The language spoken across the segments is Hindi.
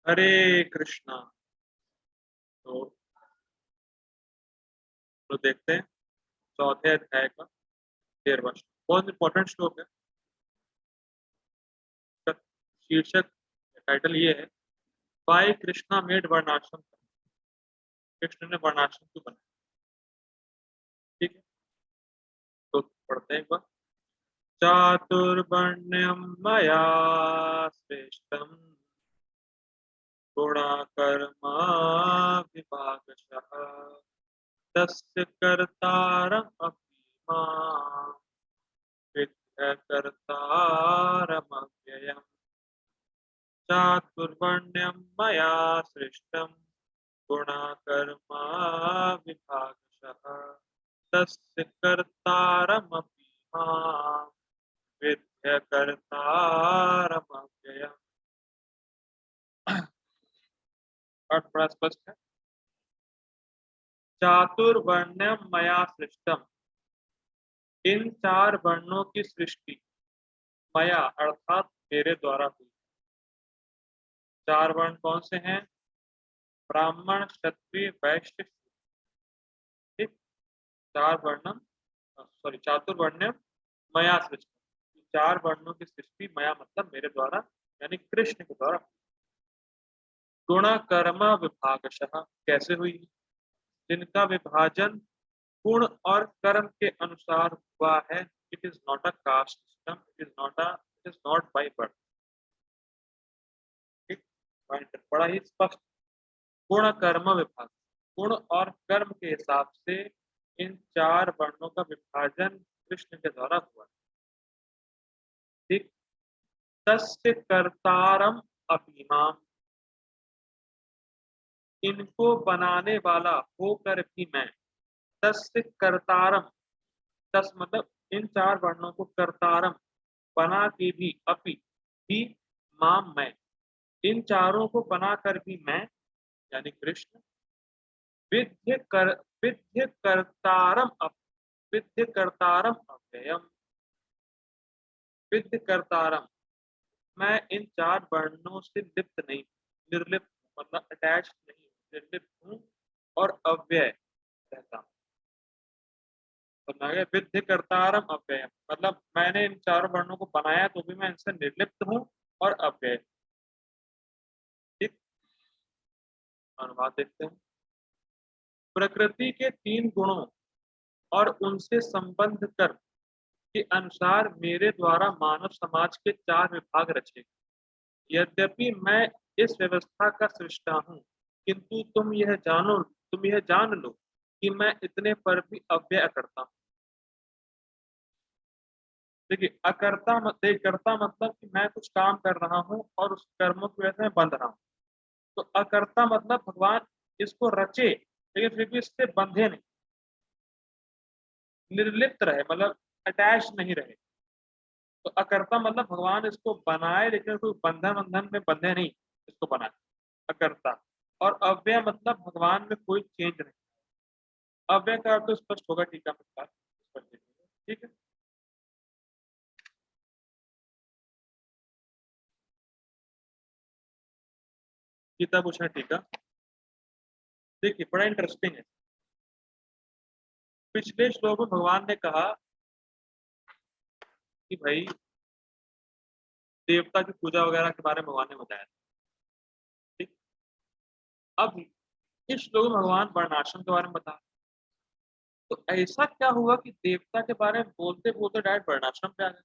हरे कृष्णा। तो देखते हैं चौथे अध्याय का 13वां श्लोक। बहुत इंपॉर्टेंट श्लोक है। इसका शीर्षक टाइटल ये है, वाई कृष्णा मेड वर्णाश्रम। कृष्ण ने वर्णाश्रम क्यों बनाया? ठीक है, तो पढ़ते हैं एक बार। चातुर्वर्ण्यम मया श्रेष्ठम गुणाकर्मा विभागशः तस्य कर्तारम् अपि मां विद्यकर्तारमव्ययम्। चातुर्वर्ण्यं मया सृष्टं गुणाकर्मा विभागशः तस्य कर्तारमपि मां विद्यकर्तारमव्ययम्। अर्थ बड़ा स्पष्ट है। चातुर्वर्ण्यम मया सृष्टम, इन चार वर्णों की सृष्टि मया अर्थात मेरे द्वारा हुई। चार वर्ण कौन से हैं? ब्राह्मण, क्षत्रिय, वैश्य, ठीक। चार वर्णम, सॉरी, चातुर्वर्ण्यम मया सृष्टि, चार वर्णों की सृष्टि मया मतलब मेरे द्वारा, यानी कृष्ण के द्वारा। गुण कर्म विभागशः, कैसे हुई? जिनका विभाजन गुण और कर्म के अनुसार हुआ है। It is not a caste system, it is not by birth. ठीक, पॉइंट बड़ा ही स्पष्ट। गुण कर्म विभाग, गुण और कर्म के हिसाब से इन चार वर्णों का विभाजन कृष्ण के द्वारा हुआ। ठीक। तस्य कर्तारम अपीमाम, इनको बनाने वाला होकर भी मैं। तस्य कर्तारम, तस मतलब इन चार वर्णों को कर्तारम बना के भी, अपि भी, माम मैं, इन चारों को बनाकर भी मैं यानी कृष्ण विद्य कर विद्य कर्तारम विद्य कर्तारम अव्ययम। विद्य कर्तारम, मैं इन चार वर्णों से लिप्त नहीं, निर्लिप्त मतलब अटैच नहीं, निर्लिप्त हूँ और अव्यय रहता हूँ। विद्य कर्तारम अव्ययम मतलब मैंने इन चारों वर्णों को बनाया तो भी मैं इनसे निर्लिप्त हूँ और अव्यय। ठीक, अनुवाद देखते हैं। प्रकृति के तीन गुणों और उनसे संबंध कर्म के अनुसार मेरे द्वारा मानव समाज के चार विभाग रचे। यद्यपि मैं इस व्यवस्था का सृष्टा हूँ, किंतु तुम यह जान लो कि मैं इतने पर भी अव्यय करता हूँ। देखिए, करता मतलब कि मैं कुछ काम कर रहा हूँ और उस कर्मों की वजह से मैं बंध रहा हूँ। तो अकर्ता मतलब भगवान इसको रचे लेकिन फिर भी इससे बंधे नहीं, निर्लिप्त रहे, मतलब अटैच नहीं रहे। तो अकर्ता मतलब भगवान इसको बनाए लेकिन कोई बंधन बंधन में बंधे नहीं, इसको बनाए, अकर्ता। और अव्यय मतलब भगवान में कोई चेंज नहीं। अव्यय का अर्थ तो स्पष्ट होगा टीका में स्पष्ट देखेंगे। ठीक है, गीता भूषण टीका देखिए, बड़ा इंटरेस्टिंग है। पिछले श्लोक में भगवान ने कहा कि भाई देवता की पूजा वगैरह के बारे में भगवान ने बताया। ठीक, अब इस श्लोक में भगवान वर्णाश्रम के बारे में बता। तो ऐसा क्या हुआ कि देवता के बारे में बोलते बोलते डायरेक्ट वर्णाश्रम पे आ गए?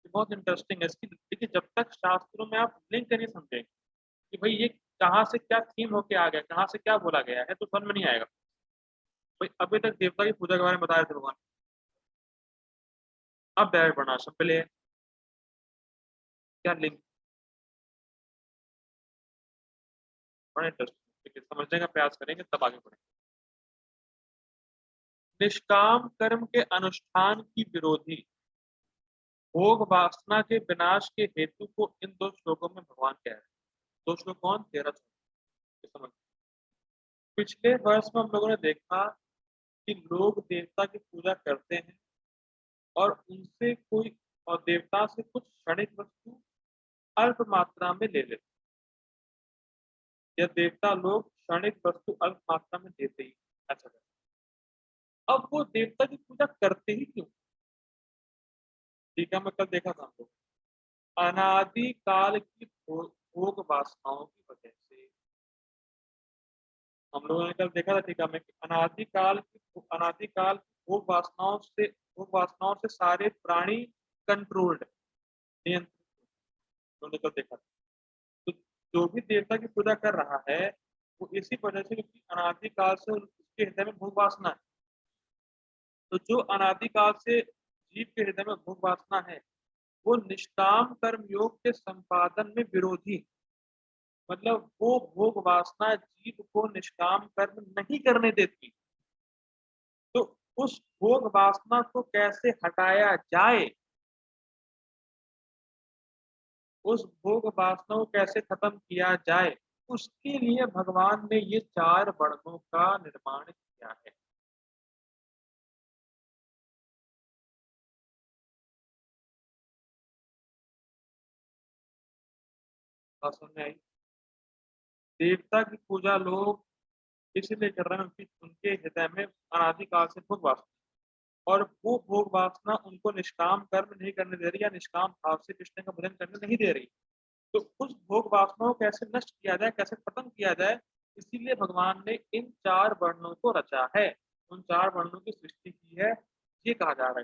ये बहुत इंटरेस्टिंग है। इसकी देखिए, जब तक शास्त्रों में आप लिंक नहीं समझेंगे कि भाई ये कहाँ से क्या थीम होके आ गया, कहाँ से क्या बोला गया है, तो समझ में नहीं आएगा। भाई अभी तक देवता की पूजा के बारे में बताया थे भगवान, अब डायरेक्ट वर्णाश्रम पे ले आए। क्या लिंक? बड़ा इंटरेस्टिंग, समझने का प्रयास करेंगे तब आगे बढ़ेंगे। निष्काम कर्म के अनुष्ठान की विरोधी भोग वासना के विनाश के हेतु को इन दो श्लोकों में भगवान कह रहे हैं। दो श्लोक कौन? 13 श्लोक समझ। पिछले वर्ष में हम लोगों ने देखा कि लोग देवता की पूजा करते हैं और उनसे कोई, और देवता से कुछ क्षणिक वस्तु अल्प मात्रा में ले लेते हैं। यह देवता लोग क्षणिक वस्तु अल्प मात्रा में देते ही। अच्छा, अब वो देवता की पूजा करते ही क्यों? ठीक है, मैं कल देखा था हमको, अनादि काल की भोग वासनाओं की वजह से। हम लोगों ने कल देखा था, ठीक है, मैं अनादिकाल की भोग वासनाओं से सारे प्राणी कंट्रोल्ड, नियंत्रित, उन्होंने कल देखा था। तो जो भी देवता की पूजा कर रहा है वो इसी वजह से, क्योंकि अनादिकाल से उसके हृदय में भोग वासना है। तो जो अनादिकाल से जीव के हृदय में भोग वासना है वो निष्काम कर्म योग के संपादन में विरोधी, मतलब वो भोग वासना जीव को निष्काम कर्म नहीं करने देती। तो उस भोग वासना को कैसे हटाया जाए, उस भोग वासना को कैसे खत्म किया जाए, उसके लिए भगवान ने ये 4 वर्णों का निर्माण किया है। बात समझ में आई? देवता की पूजा लोग इसलिए कर रहे हैं क्योंकि उनके हृदय में अनादिकाल से भोग वासना, और वो भोग वासना उनको निष्काम कर्म नहीं करने दे रही या निष्काम भाव से कृष्ण का भजन करने नहीं दे रही। तो उस भोग वासनाओं को कैसे नष्ट किया जाए, कैसे खत्म किया जाए, इसीलिए भगवान ने इन 4 वर्णों को रचा है, उन 4 वर्णों की सृष्टि की है। ये कहा जा रहा है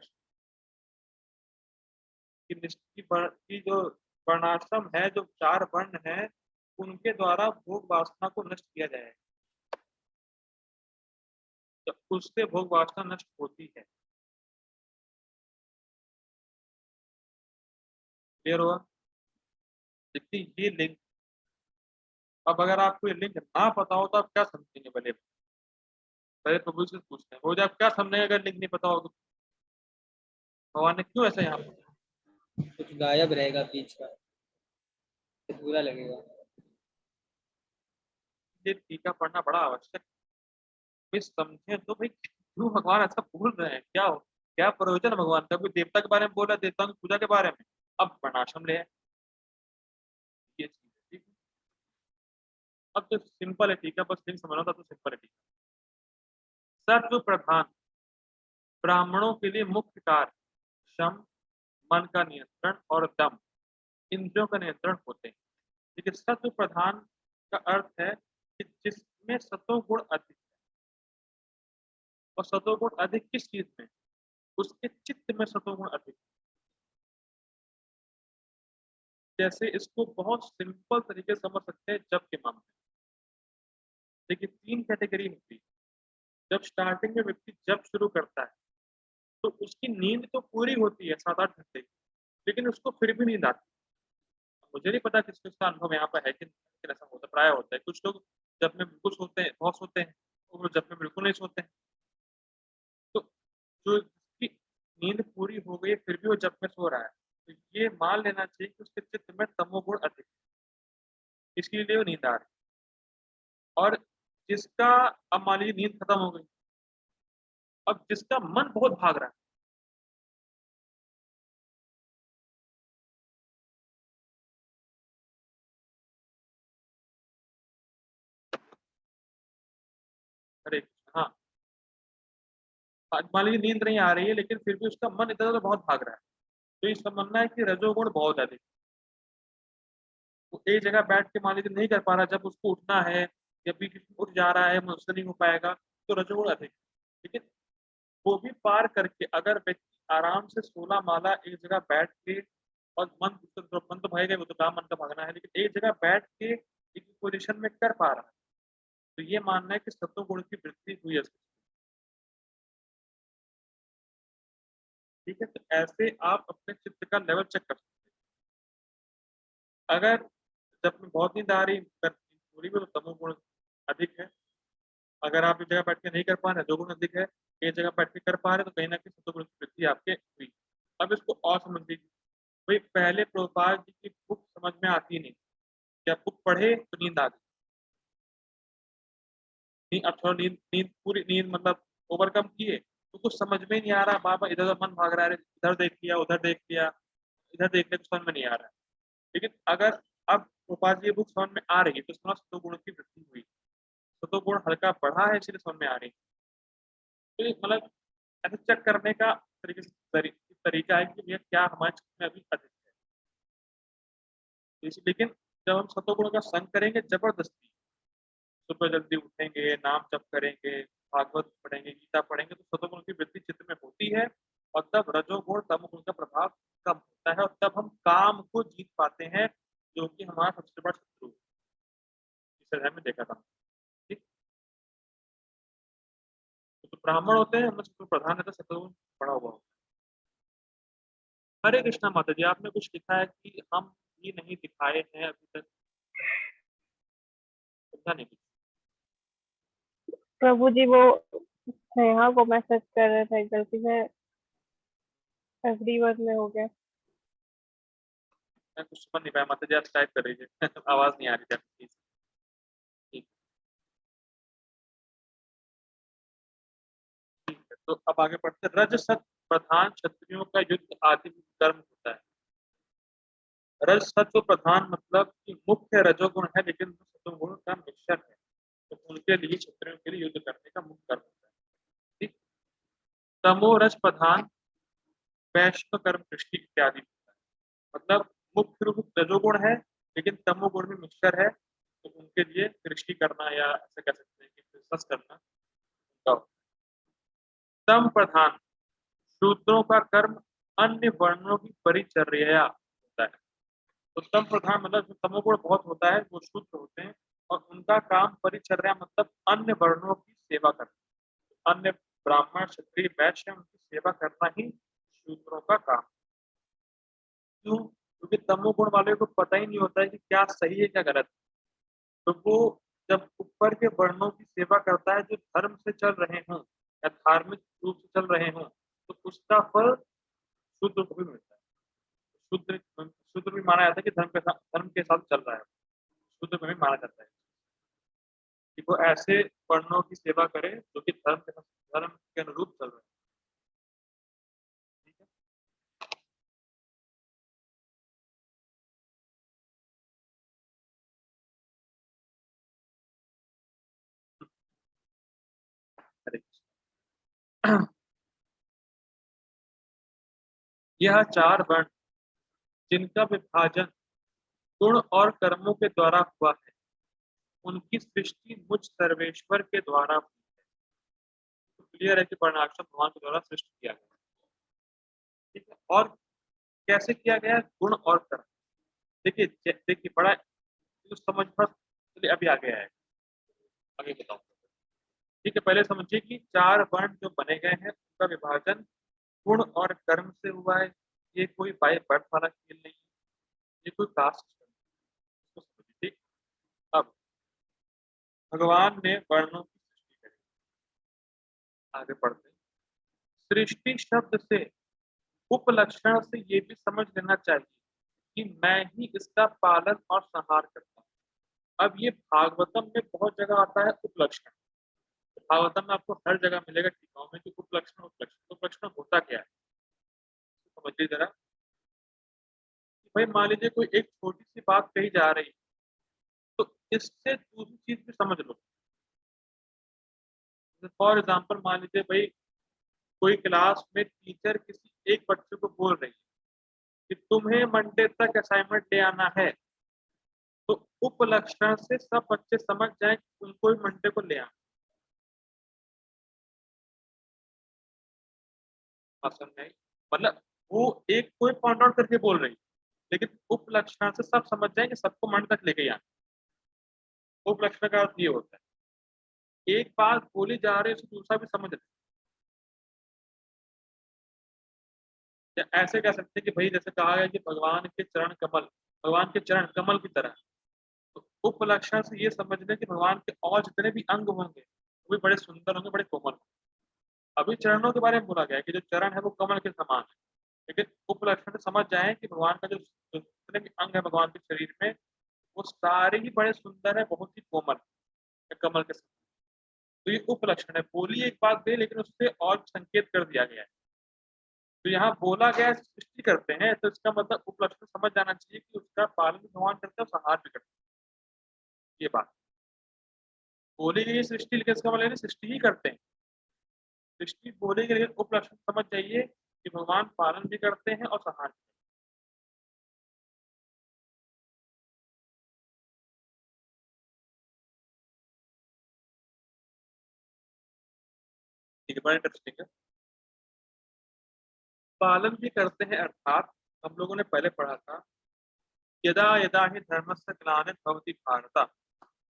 कि की जो वर्णाश्रम है, जो 4 वर्ण है, उनके द्वारा भोग वासना को नष्ट किया जाए, तो उससे भोग वासना नष्ट होती है। क्लियर हुआ? देखिए ये लिंक, अब अगर आपको ये लिंक ना पता हो तो आप क्या समझेंगे? भले पहले प्रभु से पूछते हैं, वो आप क्या समझेंगे अगर लिंक नहीं पता होगा? भगवान ने क्यों ऐसा यहाँ पे? कुछ गायब रहेगा बीच का, बुरा लगेगा। ये टीका पढ़ना बड़ा आवश्यक है। भाई समझे तो भाई क्यों भगवान ऐसा बोल रहे हैं, क्या हो, क्या प्रयोजन है भगवान का? कोई देवता के बारे में बोल रहा है, देवताओं की पूजा के बारे में, अब वर्णाश्रम ले आए। ये चीज है, ठीक है। अब तो सिंपल है, ठीक है, बस लिंक समझना था तो सिंपल है, ठीक है। सत्व प्रधान ब्राह्मणों के लिए मुख्य कार्य शम, मन का नियंत्रण, और दम, इंद्रियों का नियंत्रण होते हैं। ठीक है, सत्व प्रधान का अर्थ है कि जिसमें सत्व गुण अधिक है। और सत्व गुण अधिक किस चीज में? उसके चित्त में सत्व गुण अधिक। जैसे इसको बहुत सिंपल तरीके से समझ सकते हैं जप के मामले में। देखिए 3 कैटेगरी होती है। जब स्टार्टिंग में व्यक्ति जप शुरू करता है तो उसकी नींद तो पूरी होती है 7-8 घंटे की, लेकिन उसको फिर भी नींद आती है। मुझे नहीं पता किस किसका अनुभव यहाँ पर है कि लेकिन ऐसा होता प्राय होता है। कुछ लोग जप में बिल्कुल सोते हैं, बहुत सोते हैं, और वो जप में बिल्कुल नहीं सोते हैं। तो जो जिसकी नींद पूरी हो गई फिर भी वो जप में सो रहा है, तो ये मान लेना चाहिए कि उसके चित्त में तमोगुण अधिक है, इसके लिए वो नींद आ रही है। और जिसका, अब मान लीजिए नींद खत्म हो गई, अब जिसका मन बहुत भाग रहा है, अरे हाँ, मान लीजिए नींद नहीं आ रही है लेकिन फिर भी उसका मन इधर उधर बहुत भाग रहा है, तो इसका मानना है कि रजोगुण बहुत अधिक। वो एक जगह बैठ के मान लीजिए नहीं कर पा रहा, जब उसको उठना है या बीच में उठ जा रहा है, मुझसे नहीं हो पाएगा, तो रजोगुण अधिक। लेकिन वो भी पार करके अगर व्यक्ति आराम से 16 माला एक जगह बैठ के, और मन तो भागेगा, वो तो काम मन का भागना है, लेकिन एक जगह बैठ के एक पोजीशन में कर पा रहा है, तो ये मानना है कि सत्व गुण की वृद्धि हुई है। ठीक है, तो ऐसे आप अपने चित्त का लेवल चेक कर सकते हैं। अगर जब में बहुत नींद आ रही पूरी में, तो तमोगुण अधिक है। अगर आप एक जगह बैठ के नहीं कर पा रहे, रजोगुण अधिक है। एक जगह बैठ के कर पा रहे तो कहीं ना कहीं सत्वगुण की वृद्धि आपके हुई। अब इसको और समझ लीजिए। भाई पहले प्रभुपाद जी की बुक समझ में आती नहीं, क्या बुक पढ़े तो नींद आ गई, नींद, अब थोड़ा नींद नींद पूरी नींद मतलब ओवरकम किए तो कुछ समझ में नहीं आ रहा, बार बार इधर उधर मन भाग रहा है, इधर देख लिया उधर देख लिया, इधर देख लिया, तो समझ में नहीं आ रहा है। लेकिन अगर अब गोपाल जी ये बुक समझ में आ रही है तो उसमें सतोगुण की वृद्धि हुई, सतोगुण हल्का बढ़ा है इसलिए समझ में आ रही है। तो ये मतलब ऐसे चेक करने का तरीका है कि भैया क्या हमारे चित्त में अभी अधिक है। लेकिन जब हम सतोगुण का संग करेंगे जबरदस्ती, सुबह जल्दी उठेंगे, नाम जप करेंगे, भागवत पढ़ेंगे, गीता पढ़ेंगे तो सतोगुण की वृद्धि चित्त में होती है और तब रजोगुण तमोगुण का प्रभाव कम होता है और तब हम काम को जीत पाते हैं, जो कि हमारा सबसे बड़ा शत्रु है। इस अध्याय में देखा था। ठीक? तो ब्राह्मण होते हैं, हमें शत्रु प्रधान रहता है, सतोगुण बढ़ा हुआ होता है। हरे कृष्णा माता जी, आपने कुछ लिखा है कि हम ये नहीं दिखाए हैं अभी तक, समझा नहीं कुछ। प्रभु जी वो नेहा को मैसेज कर रहे थे, गलती से एवरी वर्ड में हो गया। मैं कुछ समझ नहीं पाया माता जी, आप टाइप कर रही है आवाज नहीं आ रही थी आपकी। ठीक ठीक है, तो अब आगे बढ़ते हैं। रजसत प्रधान क्षत्रियों का युद्ध आदि कर्म होता है। रजसत्व प्रधान मतलब कि मुख्य रजोगुण है लेकिन सतोगुण का मिश्रण है, तो उनके लिए क्षत्रियों के लिए युद्ध करने का मुख्य कर्म होता है। ठीक। तमो रज प्रधान वैश्व कर्म दृष्टि इत्यादि होता है। मतलब मुख्य रूप रजोगुण है लेकिन तमोगुण में मिक्सचर है, तो उनके लिए सृष्टि करना या ऐसे कह सकते हैं कि बिजनेस करना उनका होता है। तम प्रधान शूद्रों का कर्म अन्य वर्णों की परिचर्या होता है। तो तम प्रधान मतलब जो तमोगुण बहुत होता है वो शूद्र होते हैं और उनका काम परिचर्या मतलब अन्य वर्णों की सेवा करना। अन्य ब्राह्मण क्षत्रिय वैश्य उनकी सेवा करना ही शूद्रों का काम। क्यों? क्योंकि तमोगुण वाले को पता ही नहीं होता है कि क्या सही है क्या गलत है। तो वो जब ऊपर के वर्णों की सेवा करता है जो धर्म से चल रहे हों या धार्मिक रूप से चल रहे हों, तो उसका फल शूद्र को भी मिलता है। शूद्र शूद्र भी माना जाता है कि धर्म के साथ चल रहा है, शूद्र में भी माना जाता है कि वो ऐसे वर्णों की सेवा करे जो कि धर्म के अनुरूप चल रहे हैं। ठीक है। हरे कृष्ण। यह चार वर्ण जिनका विभाजन गुण और कर्मों के द्वारा हुआ है, उनकी सृष्टि मुझ सर्वेश्वर के द्वारा हुई है। तो क्लियर है कि वर्णाश्रम भगवान के द्वारा सृष्टि किया गया। ठीक है। और कैसे किया गया? गुण और कर्म। देखिए देखिए बड़ा तो समझ पर चलिए अभी आगे आएगा, आगे बताऊँ। ठीक है, पहले समझिए कि चार वर्ण जो बने गए हैं उनका विभाजन गुण और कर्म से हुआ है। ये कोई बाय बर्थ वाला खेल नहीं है, ये कोई कास्ट सिस्टम नहीं। इसको समझिए। ठीक। अब भगवान ने वर्णों की सृष्टि करी। आगे बढ़ते हैं। सृष्टि शब्द से उपलक्षण से ये भी समझ लेना चाहिए कि मैं ही इसका पालन और संहार करता हूँ। अब ये भागवतम में बहुत जगह आता है उपलक्षण। तो भागवतम में आपको हर जगह मिलेगा टीकाओं में कि उपलक्षण उपलक्षण उपलक्षण होता क्या है, समझिए जरा। कि भाई मान लीजिए कोई एक छोटी सी बात कही जा रही है, तो इससे दूसरी चीज भी समझ लो। फॉर एग्जाम्पल मान लीजिए भाई कोई क्लास में टीचर किसी एक बच्चे को बोल रही है कि तुम्हें मंडे तक असाइनमेंट ले आना है, तो उपलक्षण से सब बच्चे समझ जाएं कि उनको भी मंडे को ले आना। समझ नहीं? मतलब वो एक कोई पॉइंट आउट करके बोल रही है, लेकिन उपलक्षण से सब समझ जाएंगे सबको मंडे तक लेके आना। उपलक्षण का अर्थ ये होता है एक बात बोली जा रही है उसे दूसरा भी समझ रहे। या ऐसे कह सकते हैं कि भाई जैसे कहा गया कि भगवान के चरण कमल, भगवान के चरण कमल की तरह। तो उपलक्षण से ये समझ लें कि भगवान के और जितने भी अंग होंगे वो भी बड़े सुंदर होंगे, बड़े कोमल होंगे। अभी चरणों के बारे में बोला गया है कि जो चरण है वो कमल के समान है, लेकिन उपलक्षण से समझ जाए कि भगवान का जो जितने भी अंग है भगवान के शरीर में वो सारे ही बड़े सुंदर है, बहुत ही कोमल है, कमल के समान। तो ये उपलक्षण है, बोली एक बात दे लेकिन उससे और संकेत कर दिया गया है। तो यहाँ बोला गया सृष्टि करते हैं, तो इसका मतलब उपलक्षण समझ जाना चाहिए कि उसका पालन भी भगवान करते हैं और संहार भी करते बोली गई सृष्टि, लेकिन इसका मतलब सृष्टि ही करते हैं। सृष्टि बोलेंगे लेकिन उपलक्षण समझ जाइए कि भगवान पालन भी करते हैं और संहार भी। ठीक है, बड़ा इंटरेस्टिंग है। पालन भी करते हैं अर्थात हम लोगों ने पहले पढ़ा था, यदा यदा ही धर्मस्य ग्लानिर्भवति भारत,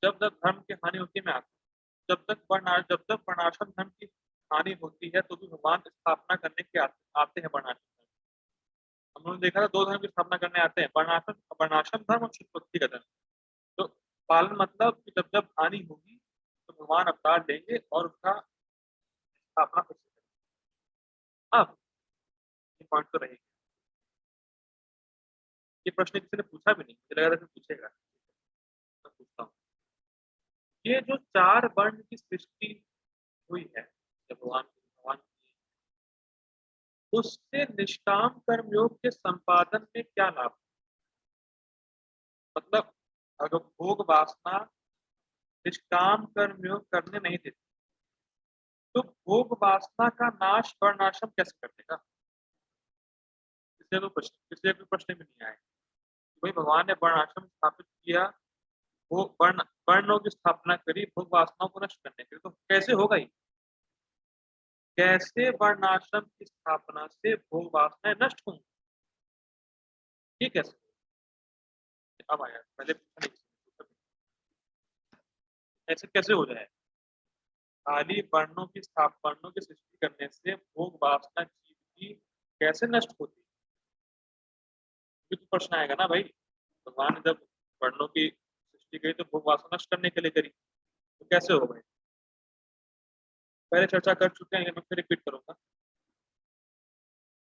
जब जब धर्म की हानि होती है, मैं आता जब तक वर्णाश्रम धर्म की हानि होती है तो भी भगवान स्थापना करने के आते हैं वर्णाश्रम धर्म। हम लोगों ने देखा था 2 धर्म की स्थापना करने आते हैं, वर्णाश्रम धर्म और शुष्पत्ति का धर्म। तो पालन मतलब कि जब जब हानि होगी तो भगवान अवतार लेंगे और उसका स्थापना कर सकेंगे। अब ये पॉइंट तो रहेगी, ये प्रश्न किसी ने पूछा भी नहीं, मुझे लगा था कि पूछेगा, मैं पूछता हूँ। ये जो 4 वर्ण की सृष्टि हुई है जब भगवान की, उससे निष्काम कर्मयोग के संपादन में क्या लाभ? मतलब अगर भोग वासना निष्काम कर्मयोग करने नहीं देती तो भोग वासना का नाश वर्णाश्रम कैसे कर देगा? इसलिए कोई प्रश्न भी नहीं आए। भाई भगवान ने वर्णाश्रम स्थापित किया, वो वर्णों की स्थापना करी भोग वासनाओं को नष्ट करने के लिए, तो कैसे होगा ये? कैसे वर्णाश्रम की स्थापना से भोग वासनाएं नष्ट होंगी? ये कैसे? अब आया, पहले पूछा नहीं, ऐसे कैसे हो जाए? खाली वर्णों की सृष्टि करने से भोग वासना जीव की कैसे नष्ट होती? ये तो प्रश्न आएगा ना भाई। भगवान ने जब वर्णों की सृष्टि करी तो भोग वासना नष्ट करने के लिए करी, तो कैसे हो भाई? पहले चर्चा कर चुके हैं, मैं फिर रिपीट करूंगा।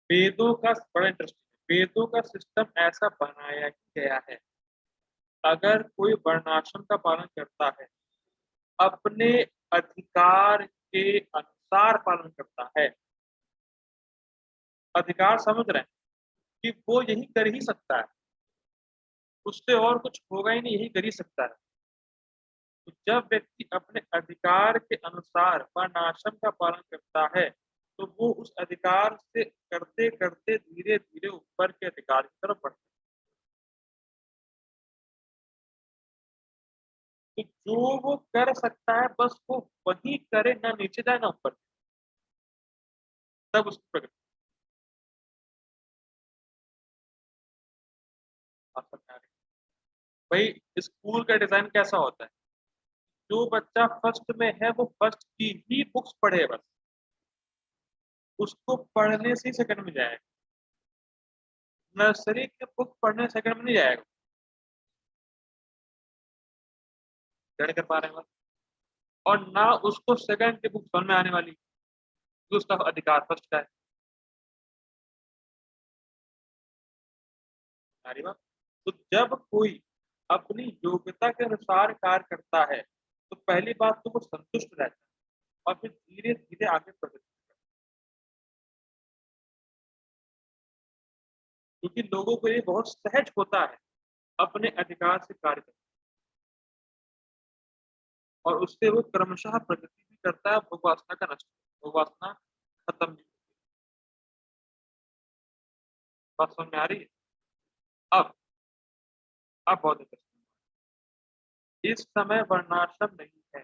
वेदों का बड़ा इंटरेस्टिंग, वेदों का सिस्टम ऐसा बनाया गया है, अगर कोई वर्णाश्रम का पालन करता है, अपने अधिकार के अनुसार पालन करता है, अधिकार समझ रहे हैं कि वो यही कर ही सकता है, उससे और कुछ होगा ही नहीं, यही कर ही सकता है। तो जब व्यक्ति अपने अधिकार के अनुसार वर्णाश्रम का पालन करता है तो वो उस अधिकार से करते करते धीरे धीरे ऊपर के अधिकार की तरफ बढ़ता है। तो जो वो कर सकता है बस वो वही करे, ना नीचे जाए ना ऊपर, तब उसकी प्रगति आ सकता है। भाई स्कूल का डिजाइन कैसा होता है? जो बच्चा फर्स्ट में है वो फर्स्ट की ही बुक्स पढ़े, बस उसको पढ़ने से ही सेकंड में जाएगा। नर्सरी के बुक पढ़ने सेकंड में नहीं जाएगा। ग्रहण कर पा रहे हैं बस। और ना उसको सेकंड की बुक समझ में आने वाली, तो उसका अधिकार फर्स्ट का है। सारी बात। तो जब कोई अपनी योग्यता के अनुसार कार्य करता है तो पहली बात तो वो संतुष्ट रहता है और फिर धीरे धीरे आगे प्रगति करता है, क्योंकि लोगों को ये बहुत सहज होता है अपने अधिकार से कार्य करना, और उससे वो क्रमशः प्रगति भी करता है, भोग वासना का नष्ट, भोग वासना खत्म भी होती है। बात समझ में आ रही है? अब बहुत इंटरेस्टिंग, इस समय वर्णाश्रम नहीं है,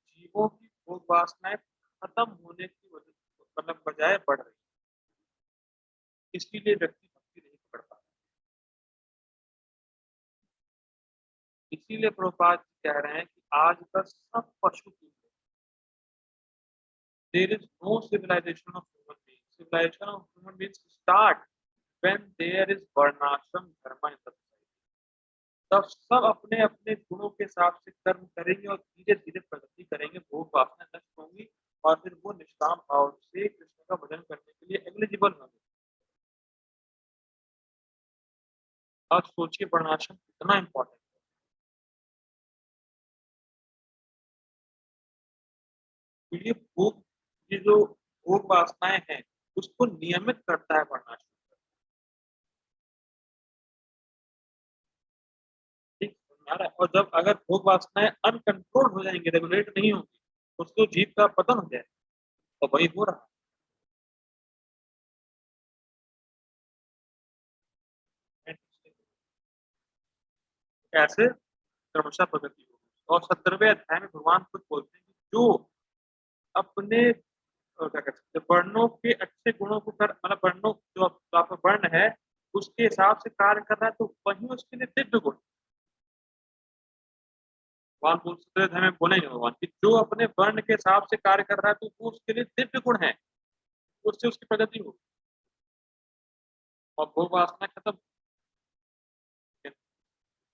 जीवों की भोग वासनाएं खत्म होने की वजह, मतलब बजाय बढ़ रही है, इसीलिए व्यक्ति भक्ति नहीं पकड़ पाता। इसीलिए प्रभुपाद जी कह रहे हैं कि आज का सब पशु की, there is no civilization of human being, civilization of human beings start when there is वर्णाश्रम धर्म इन द सोसाइटी। तब सब अपने अपने गुणों के हिसाब से कर्म करेंगे और धीरे धीरे प्रगति करेंगे, भोग वासना नष्ट होंगी और फिर वो निष्काम भाव से कृष्ण का भजन करने के लिए एलिजिबल होंगे। अब सोचिए वर्णाश्रम कितना इंपॉर्टेंट है। तो ये जो भोग वासनाएं हैं उसको नियमित करता है वर्णाश्रम। ठीक, आ रहा है। और जब अगर भोग वासनाएं अनकंट्रोल हो जाएंगी, रेगुलेट नहीं होंगी, उसको जीव का पतन हो जाए, तो वही हो रहा है। कैसे? क्रमशः प्रगति होगी। और 17वें अध्याय में भगवान खुद बोलते हैं कि जो अपने क्या कहते हैं, वर्णों के अच्छे गुणों को कर, मतलब वर्णों जो आपका वर्ण है उसके हिसाब से कार्य कर रहा है, तो वही उसके लिए दिव्य गुण। भगवान बोल सकते हैं, हमें बोलेंगे भगवान कि जो अपने वर्ण के हिसाब से कार्य कर रहा है तो वो उसके लिए दिव्य गुण है, उससे उसकी प्रगति होगी और भोग वासना खत्म।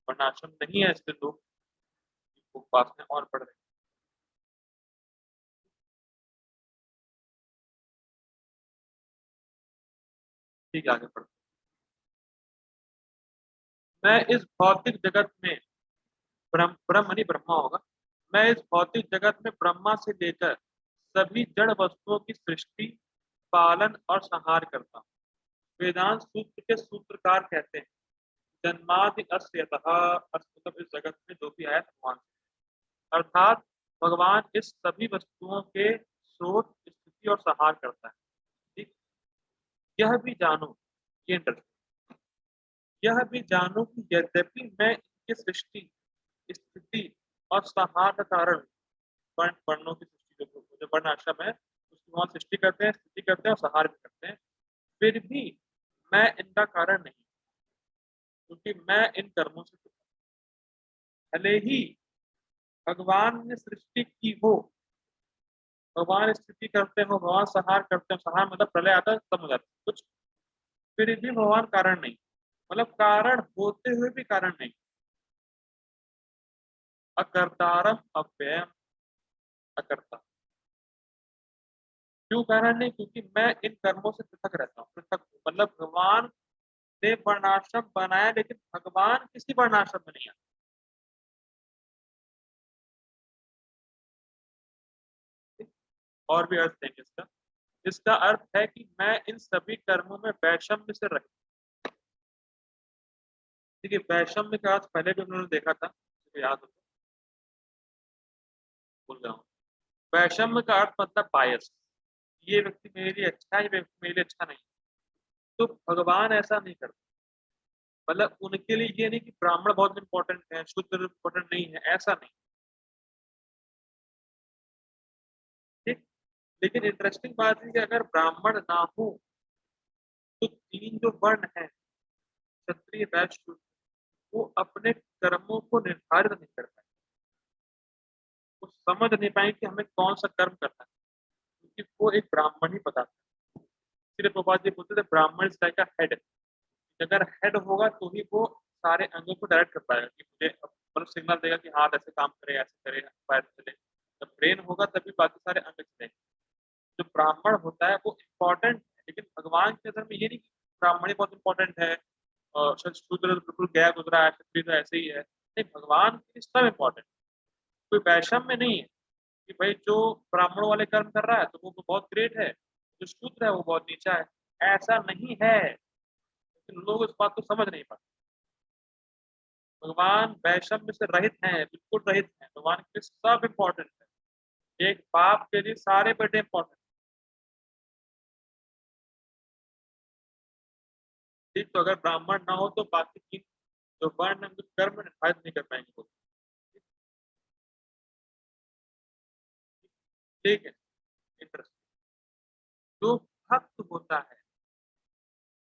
वर्णाश्रम नहीं है इसलिए लोग भोग वासना और बढ़ रहे। ठीक है, आगे बढ़ो। मैं इस भौतिक जगत में ब्रह्म नहीं ब्रह्मा होगा। मैं इस भौतिक जगत में ब्रह्मा से लेकर सभी जड़ वस्तुओं की सृष्टि, पालन और संहार करता हूँ। वेदांत सूत्र के सूत्रकार कहते हैं जन्मादि अस्य यतः, मतलब इस जगत में जो भी आया भगवान से। अर्थात भगवान इस सभी वस्तुओं के स्रोत, स्थिति और संहार करता है। ठीक। यह भी जानो, ये इंटरेस्टिंग, यह भी जानो कि यद्यपि मैं इनकी सृष्टि, स्थिति और संहार का कारण, वर्णों की सृष्टि, जो वर्ण आश्रम है उसकी वहां सृष्टि करते हैं, स्थिति करते हैं और संहार भी करते हैं, फिर भी मैं इनका कारण नहीं, क्योंकि मैं इन कर्मों से भले ही भगवान ने सृष्टि की हो, भगवान स्थिति करते हो, भगवान संहार करते हो, संहार मतलब प्रलय आता है तब हो जाता है कुछ, फिर भी भगवान कारण नहीं, मतलब कारण होते हुए भी कारण नहीं। अकर्तारम अव्ययम, अकर्ता, क्यों कारण नहीं? क्योंकि मैं इन कर्मों से पृथक रहता हूँ, पृथक मतलब भगवान ने वर्णाश्रम बनाया लेकिन भगवान किसी वर्णाश्रम में नहीं आते। और भी अर्थ देंगे इसका। इसका अर्थ है कि मैं इन सभी कर्मों में वैषम्य से रहित। देखिए वैषम्य का अर्थ पहले भी उन्होंने देखा था, मुझे याद हो तो भूल गया हूँ। वैषम्य का अर्थ मतलब बायस, ये व्यक्ति मेरे लिए अच्छा है, ये व्यक्ति मेरे लिए अच्छा नहीं। तो भगवान ऐसा नहीं करते, मतलब उनके लिए ये नहीं कि ब्राह्मण बहुत इंपॉर्टेंट है, शूद्र इंपॉर्टेंट नहीं है, ऐसा नहीं। ठीक। लेकिन इंटरेस्टिंग बात है कि अगर ब्राह्मण ना हो तो तीन जो वर्ण है, क्षत्रिय वैश्य शूद्र, वो अपने कर्मों को निर्धारित नहीं कर पाए, वो समझ नहीं पाए कि हमें कौन सा कर्म करना है, क्योंकि वो एक ब्राह्मण ही बताता है। इसलिए प्रभुपाद जी बोलते थे ब्राह्मण इज लाइक अ हेड। अगर हेड होगा तो ही वो सारे अंगों को डायरेक्ट कर पाएगा कि मुझे मतलब सिग्नल देगा कि हाथ ऐसे काम करे, ऐसे करे, पैर चले। जब ब्रेन होगा तभी बाकी सारे अंग चलेंगे। जो ब्राह्मण होता है वो इम्पोर्टेंट है, लेकिन भगवान के अंदर में ये नहीं कि ब्राह्मण ही बहुत इंपॉर्टेंट है और शूद्र बिल्कुल गया गुजरा है, क्षत्रिय तो ऐसे ही है। नहीं, भगवान के लिए सब इम्पोर्टेंट। कोई वैषम्य में नहीं है कि भाई जो ब्राह्मणों वाले कर्म कर रहा है तो वो बहुत ग्रेट है, जो शूद्र है वो बहुत नीचा है, ऐसा नहीं है। लेकिन लोग इस बात को समझ नहीं पाते। भगवान वैषम्य से रहित हैं, बिल्कुल रहित हैं, भगवान के लिए सब इम्पोर्टेंट है। एक बाप के लिए सारे बेटे इंपॉर्टेंट। ठीक। तो अगर ब्राह्मण ना हो तो बाकी तीन जो वर्ण हैं, कुछ कर्म निर्धारित नहीं कर पाएंगे वो। ठीक है, इंटरेस्ट। जो भक्त होता है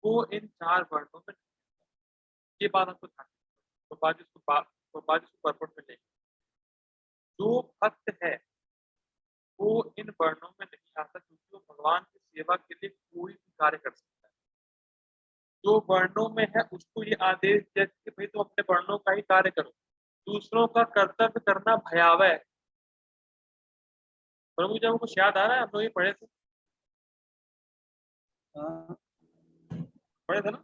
वो इन चार वर्णों में, ये बात आपको ध्यान रखनी है। तो बात इसको परपोर्ट में लेंगे। जो भक्त है वो इन वर्णों में नहीं आता, क्योंकि वो भगवान की सेवा के लिए कोई भी कार्य कर सकता है। जो वर्णों में है उसको ये आदेश दिया कि भाई तुम अपने वर्णों का ही कार्य करो, दूसरों का कर्तव्य करना भयावह है। प्रभु जब कुछ याद आ रहा है, हम लोग ये पढ़े थे, हाँ पढ़े थे ना।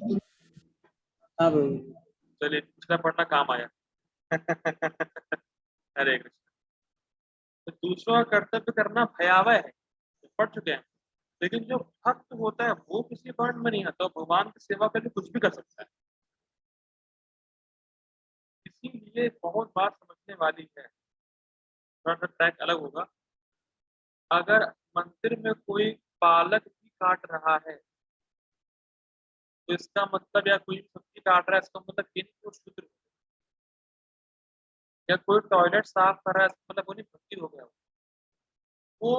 हाँ प्रभु। चलिए पिछला पढ़ना काम आया। हरे कृष्ण। तो दूसरों का कर्तव्य करना भयावह है, तो पढ़ चुके हैं। लेकिन जो भक्त होता है वो किसी वर्ण में नहीं आता, तो भगवान की सेवा के लिए कुछ भी कर सकता है, इसीलिए बहुत बात समझने वाली है, थोड़ा सा ट्रैक अलग होगा। अगर मंदिर में कोई पालक भी काट रहा है तो इसका मतलब, या कोई भी सब्जी काट रहा है इसका मतलब ये नहीं कि वो शुद्र है। या कोई टॉयलेट साफ कर रहा है इसका मतलब वो नहीं भक्ति हो गया। वो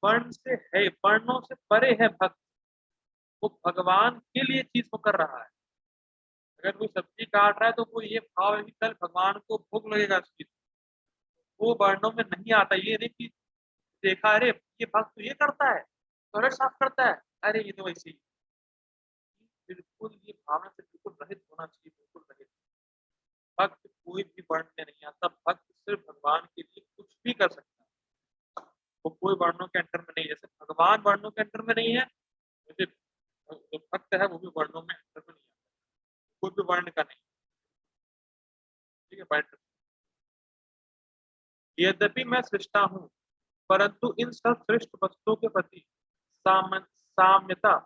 वर्ण से है, वर्णों से परे है भक्त। वो भगवान के लिए चीज को कर रहा है। अगर कोई सब्जी काट रहा है तो वो ये भाव है कि कल भगवान को भूख लगेगा इस चीज, वो वर्णों में नहीं आता। ये नहीं कि देखा अरे ये भक्त तो ये करता है, टॉयलेट साफ करता है, अरे ये तो वैसे ही। बिल्कुल ये भावना से बिल्कुल रहित होना चाहिए, बिल्कुल रहित। भक्त कोई भी वर्ण में नहीं आता, भक्त सिर्फ भगवान के लिए कुछ भी कर सकता है। वो कोई वर्णों के अंडर में नहीं, जैसे भगवान वर्णों के अंडर में नहीं है, जैसे जो भक्त है वो भी वर्णों में अंडर में नहीं आता, कोई भी वर्ण का नहीं। ठीक है, वर्ण। यद्यपि मैं सृष्टा हूँ, परंतु इन सब सृष्ट वस्तुओं के प्रति साम्यता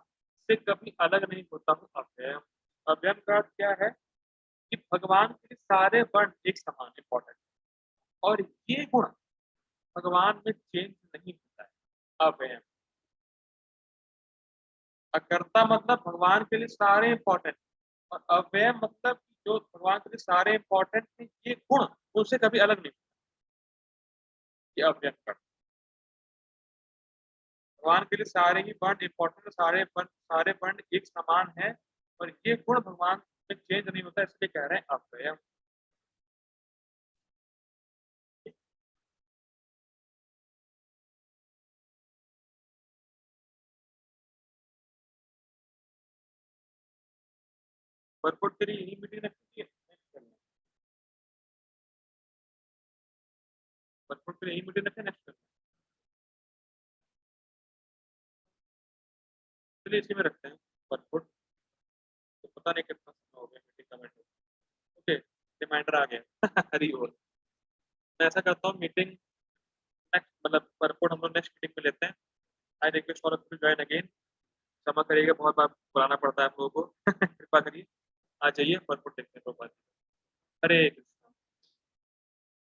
से कभी अलग नहीं होता हूँ। अव्ययम, अव्ययम का अर्थ क्या है कि भगवान के लिए सारे वर्ण एक समान इंपॉर्टेंट, और ये गुण भगवान में चेंज नहीं होता है। अव्ययम। अकर्ता मतलब भगवान के लिए सारे इंपॉर्टेंट, और अव्ययम मतलब जो भगवान के लिए सारे इंपॉर्टेंट है, ये गुण उनसे कभी अलग नहीं होता। ये अव्ययम का, भगवान के लिए सारे ही वर्ण इंपॉर्टेंट, सारे वर्ण एक समान है, और ये गुण भगवान में चेंज नहीं होता, इसलिए कह रहे हैं अव्ययम। वर्कआउट के लिए यही मीटिंग रखी है, नेक्स्ट करना। वर्कआउट के लिए यही मीटिंग रखें, नेक्स्ट करना। चलिए इसी में रखते हैं वर्कआउट। तो पता नहीं कितना समय हो गया मीटिंग कमेंट। ओके, रिमाइंडर आ गया। हरी बोल। मैं ऐसा करता हूँ, मीटिंग नेक्स्ट मतलब वर्कआउट हम लोग नेक्स्ट मीटिंग में लेते हैं। I request all of you to join again. क्षमा करिएगा, बहुत बार बुलाना पड़ता है आप लोगों को। कृपा करिए आ जाइए, वर्कआउट देखते हैं। हरे कृष्ण।